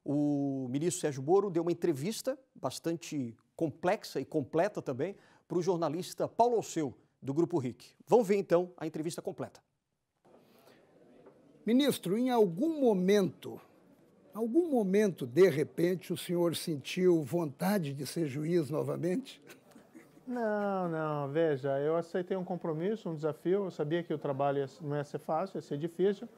O ministro Sérgio Moro deu uma entrevista bastante complexa e completa também para o jornalista Paulo Alceu, do Grupo RIC. Vamos ver então a entrevista completa. Ministro, em algum momento, de repente, o senhor sentiu vontade de ser juiz novamente? Não, veja, eu aceitei um compromisso, um desafio, eu sabia que o trabalho não ia ser fácil, ia ser difícil,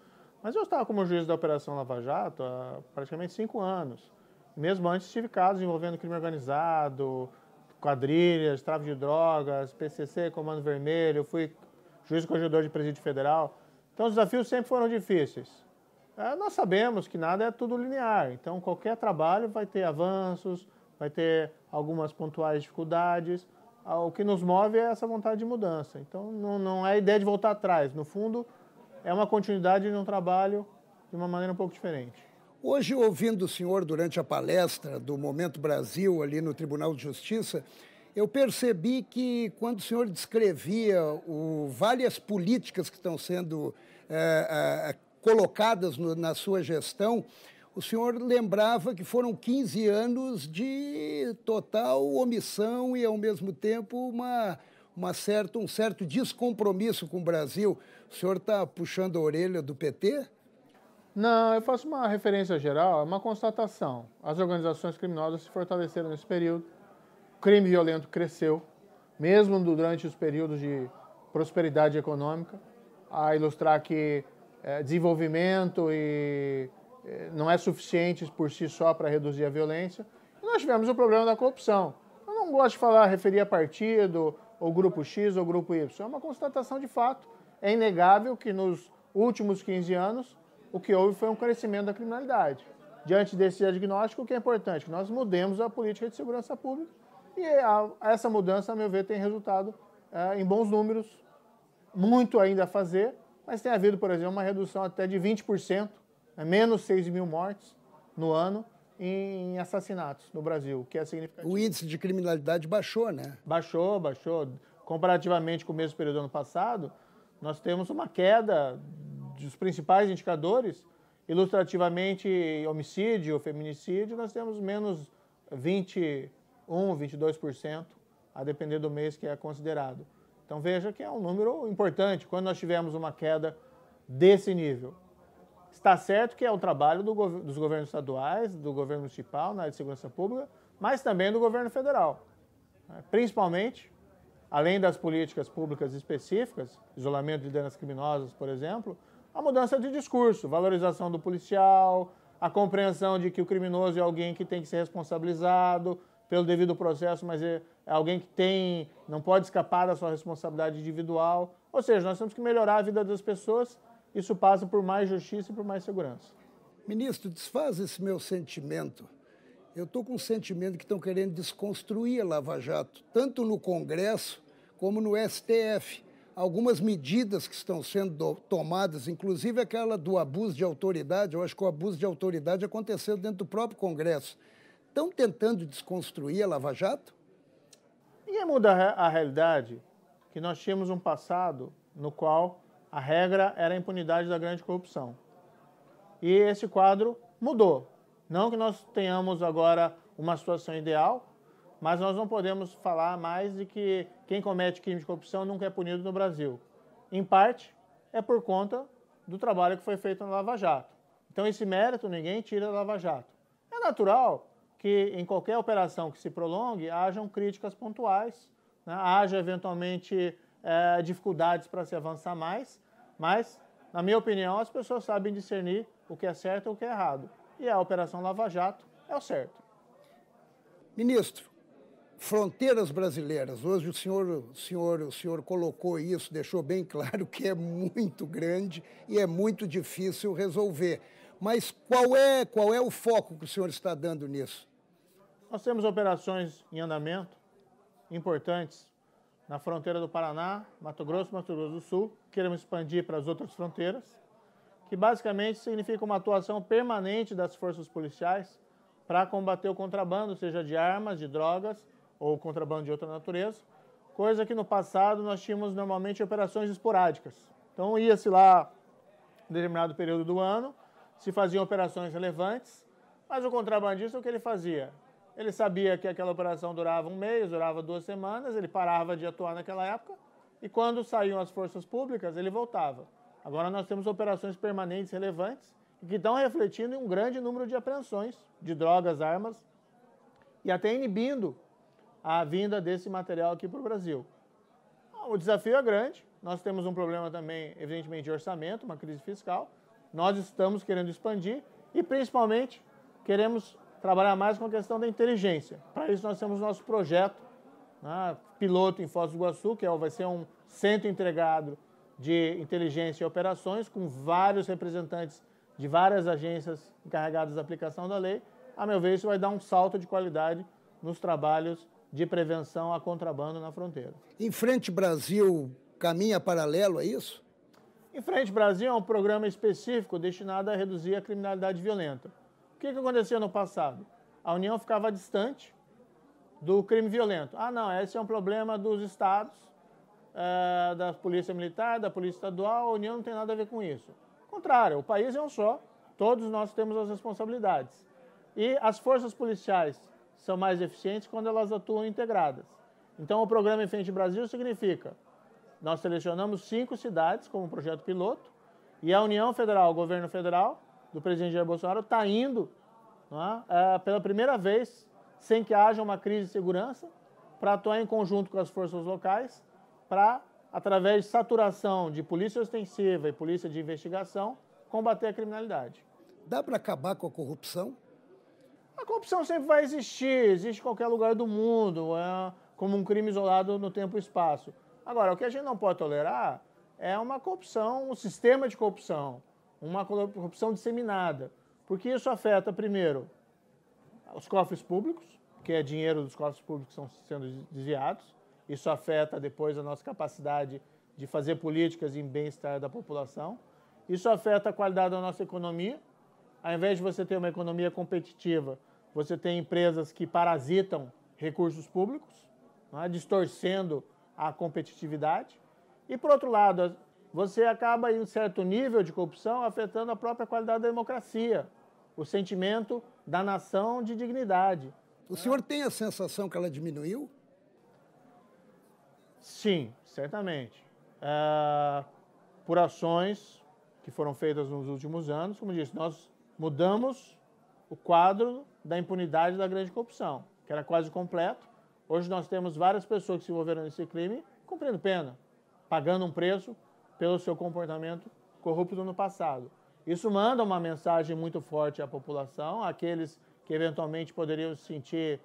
mas eu estava como juiz da Operação Lava Jato há praticamente 5 anos. Mesmo antes tive casos envolvendo crime organizado, quadrilhas, tráfico de drogas, PCC, Comando Vermelho, fui juiz corregedor de presídio federal. Então os desafios sempre foram difíceis. Nós sabemos que nada é tudo linear, então qualquer trabalho vai ter avanços, vai ter algumas pontuais dificuldades. O que nos move é essa vontade de mudança. Então não é a ideia de voltar atrás. No fundo, é uma continuidade de um trabalho de uma maneira um pouco diferente. Hoje, ouvindo o senhor durante a palestra do Momento Brasil, ali no Tribunal de Justiça, eu percebi que quando o senhor descrevia várias políticas que estão sendo colocadas na sua gestão, o senhor lembrava que foram 15 anos de total omissão e, ao mesmo tempo, um certo descompromisso com o Brasil. O senhor está puxando a orelha do PT? Não, eu faço uma referência geral, é uma constatação. As organizações criminosas se fortaleceram nesse período, o crime violento cresceu, mesmo durante os períodos de prosperidade econômica, a ilustrar que desenvolvimento não é suficiente por si só para reduzir a violência. E nós tivemos o problema da corrupção. Eu não gosto de referir a partido, ou grupo X ou grupo Y. É uma constatação de fato. É inegável que nos últimos 15 anos o que houve foi um crescimento da criminalidade. Diante desse diagnóstico, o que é importante? Que nós mudemos a política de segurança pública e essa mudança, a meu ver, tem resultado em bons números, muito ainda a fazer, mas tem havido, por exemplo, uma redução até de 20%, menos 6 mil mortes no ano em assassinatos no Brasil, o que é significativo. O índice de criminalidade baixou, né? Baixou. Comparativamente com o mesmo período do ano passado, nós temos uma queda dos principais indicadores. Ilustrativamente, homicídio, feminicídio, nós temos menos 21%, 22%, a depender do mês que é considerado. Então veja que é um número importante quando nós tivemos uma queda desse nível. Está certo que é o trabalho dos governos estaduais, do governo municipal na área de segurança pública, mas também do governo federal. Principalmente, além das políticas públicas específicas, isolamento de lideranças criminosas, por exemplo, a mudança de discurso, valorização do policial, a compreensão de que o criminoso é alguém que tem que ser responsabilizado pelo devido processo, mas é alguém que não pode escapar da sua responsabilidade individual. Ou seja, nós temos que melhorar a vida das pessoas. Isso passa por mais justiça e por mais segurança. Ministro, desfaz esse meu sentimento. Eu estou com o sentimento que estão querendo desconstruir a Lava Jato, tanto no Congresso como no STF. Algumas medidas que estão sendo tomadas, inclusive aquela do abuso de autoridade, eu acho que o abuso de autoridade aconteceu dentro do próprio Congresso. Estão tentando desconstruir a Lava Jato? Ninguém muda a realidade que nós tínhamos um passado no qual a regra era a impunidade da grande corrupção. E esse quadro mudou. Não que nós tenhamos agora uma situação ideal, mas nós não podemos falar mais de que quem comete crime de corrupção nunca é punido no Brasil. Em parte, é por conta do trabalho que foi feito na Lava Jato. Então, esse mérito ninguém tira da Lava Jato. É natural que em qualquer operação que se prolongue, hajam críticas pontuais, né? Haja, eventualmente, dificuldades para se avançar mais, mas, na minha opinião, as pessoas sabem discernir o que é certo e o que é errado. E a Operação Lava Jato é o certo. Ministro, fronteiras brasileiras, hoje o senhor colocou isso, deixou bem claro que é muito grande e é muito difícil resolver. Mas qual é o foco que o senhor está dando nisso? Nós temos operações em andamento importantes na fronteira do Paraná, Mato Grosso do Sul. Queremos expandir para as outras fronteiras, que basicamente significa uma atuação permanente das forças policiais para combater o contrabando, seja de armas, de drogas ou contrabando de outra natureza, coisa que no passado nós tínhamos normalmente operações esporádicas. Então ia-se lá em determinado período do ano, se faziam operações relevantes, Mas o contrabandista, o que ele fazia? Ele sabia que aquela operação durava um mês, durava 2 semanas, ele parava de atuar naquela época e quando saíam as forças públicas, ele voltava. Agora nós temos operações permanentes relevantes que estão refletindo em um grande número de apreensões de drogas, armas e até inibindo a vinda desse material aqui para o Brasil. O desafio é grande, nós temos um problema também, evidentemente, de orçamento, uma crise fiscal, nós estamos querendo expandir e, principalmente, queremos trabalhar mais com a questão da inteligência. Para isso, nós temos nosso projeto, né, piloto em Foz do Iguaçu, que vai ser um centro integrado de inteligência e operações, com vários representantes de várias agências encarregadas da aplicação da lei. A meu ver, isso vai dar um salto de qualidade nos trabalhos de prevenção a contrabando na fronteira. Em Frente Brasil, caminha paralelo a isso? Em Frente Brasil é um programa específico destinado a reduzir a criminalidade violenta. O que acontecia no passado? A União ficava distante do crime violento. Ah, não, esse é um problema dos estados, da Polícia Militar, da Polícia Estadual, a União não tem nada a ver com isso. Ao contrário, o país é um só, todos nós temos as responsabilidades. E as forças policiais são mais eficientes quando elas atuam integradas. Então, o programa Em Frente Brasil significa, nós selecionamos 5 cidades como projeto piloto e a União Federal, o governo federal, do presidente Jair Bolsonaro, está indo pela primeira vez, sem que haja uma crise de segurança, para atuar em conjunto com as forças locais, para, através de saturação de polícia ostensiva e polícia de investigação, combater a criminalidade. Dá para acabar com a corrupção? A corrupção sempre vai existir, existe em qualquer lugar do mundo, como um crime isolado no tempo e espaço. Agora, o que a gente não pode tolerar é uma corrupção, um sistema de corrupção, uma corrupção disseminada, porque isso afeta, primeiro, os cofres públicos, que é dinheiro dos cofres públicos que estão sendo desviados, isso afeta depois a nossa capacidade de fazer políticas em bem-estar da população, isso afeta a qualidade da nossa economia. Ao invés de você ter uma economia competitiva, você tem empresas que parasitam recursos públicos, distorcendo a competitividade. E, por outro lado, você acaba, em um certo nível de corrupção, afetando a própria qualidade da democracia, o sentimento da nação de dignidade. O senhor tem a sensação que ela diminuiu? Sim, certamente. Por ações que foram feitas nos últimos anos, como disse, nós mudamos o quadro da impunidade da grande corrupção, que era quase completo. Hoje nós temos várias pessoas que se envolveram nesse crime cumprindo pena, pagando um preço pelo seu comportamento corrupto no passado. Isso manda uma mensagem muito forte à população, àqueles que eventualmente poderiam se sentir,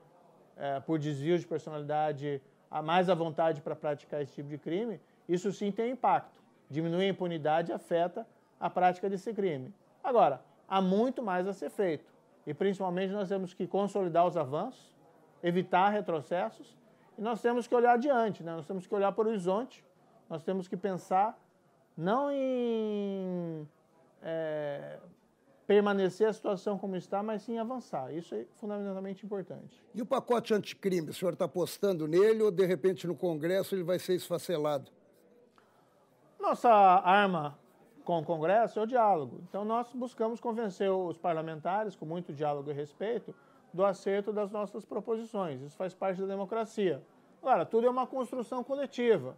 por desvio de personalidade, mais à vontade para praticar esse tipo de crime. Isso sim tem impacto. Diminuir a impunidade afeta a prática desse crime. Agora, há muito mais a ser feito. E, principalmente, nós temos que consolidar os avanços, evitar retrocessos, e nós temos que olhar adiante, né? Nós temos que olhar para o horizonte, nós temos que pensar não em permanecer a situação como está, mas sim avançar. Isso é fundamentalmente importante. E o pacote anticrime, o senhor está apostando nele ou, de repente, no Congresso ele vai ser esfacelado? Nossa arma com o Congresso é o diálogo. Então, nós buscamos convencer os parlamentares, com muito diálogo e respeito, do acerto das nossas proposições. Isso faz parte da democracia. Agora, tudo é uma construção coletiva.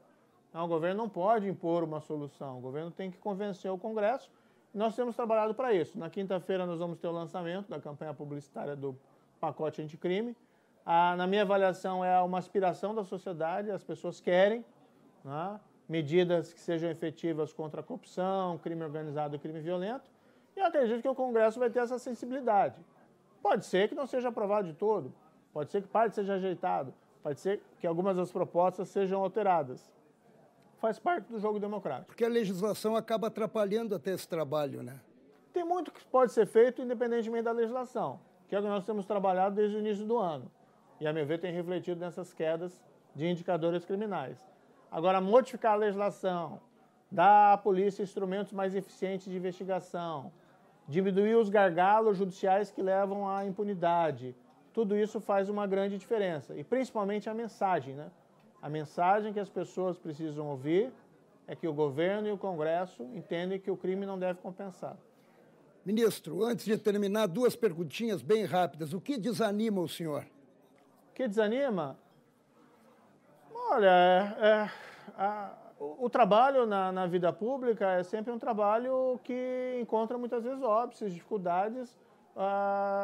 O governo não pode impor uma solução. O governo tem que convencer o Congresso. E nós temos trabalhado para isso. Na quinta-feira, nós vamos ter o lançamento da campanha publicitária do pacote anticrime. Na minha avaliação, é uma aspiração da sociedade. As pessoas querem, né, medidas que sejam efetivas contra a corrupção, crime organizado e crime violento. E eu acredito que o Congresso vai ter essa sensibilidade. Pode ser que não seja aprovado de todo, pode ser que parte seja ajeitado, pode ser que algumas das propostas sejam alteradas. Faz parte do jogo democrático. Porque a legislação acaba atrapalhando até esse trabalho, né? Tem muito que pode ser feito independentemente da legislação, que é o que nós temos trabalhado desde o início do ano. E, a meu ver, tem refletido nessas quedas de indicadores criminais. Agora, modificar a legislação, dar à polícia instrumentos mais eficientes de investigação, diminuir os gargalos judiciais que levam à impunidade, tudo isso faz uma grande diferença. E, principalmente, a mensagem, né? A mensagem que as pessoas precisam ouvir é que o governo e o Congresso entendem que o crime não deve compensar. Ministro, antes de terminar, duas perguntinhas bem rápidas. O que desanima o senhor? O que desanima? Olha, o trabalho na vida pública é sempre um trabalho que encontra muitas vezes óbices, dificuldades.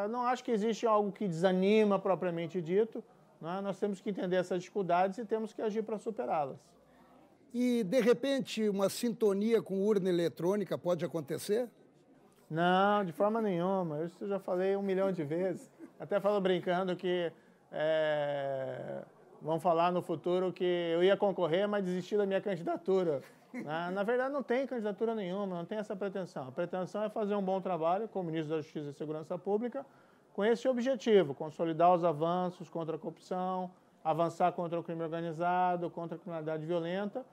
Não acho que existe algo que desanima propriamente dito, né? Nós temos que entender essas dificuldades e temos que agir para superá-las. E, de repente, uma sintonia com urna eletrônica pode acontecer? Não, de forma nenhuma. Isso eu já falei 1 milhão de vezes. Até falo brincando que vão falar no futuro que eu ia concorrer, mas desisti da minha candidatura. Na verdade, não tem candidatura nenhuma, não tem essa pretensão. A pretensão é fazer um bom trabalho como ministro da Justiça e Segurança Pública com esse objetivo, consolidar os avanços contra a corrupção, avançar contra o crime organizado, contra a criminalidade violenta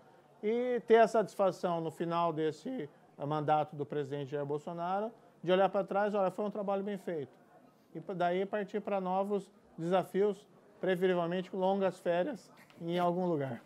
e ter a satisfação no final desse mandato do presidente Jair Bolsonaro de olhar para trás, olha, foi um trabalho bem feito. E daí partir para novos desafios, preferivelmente longas férias em algum lugar.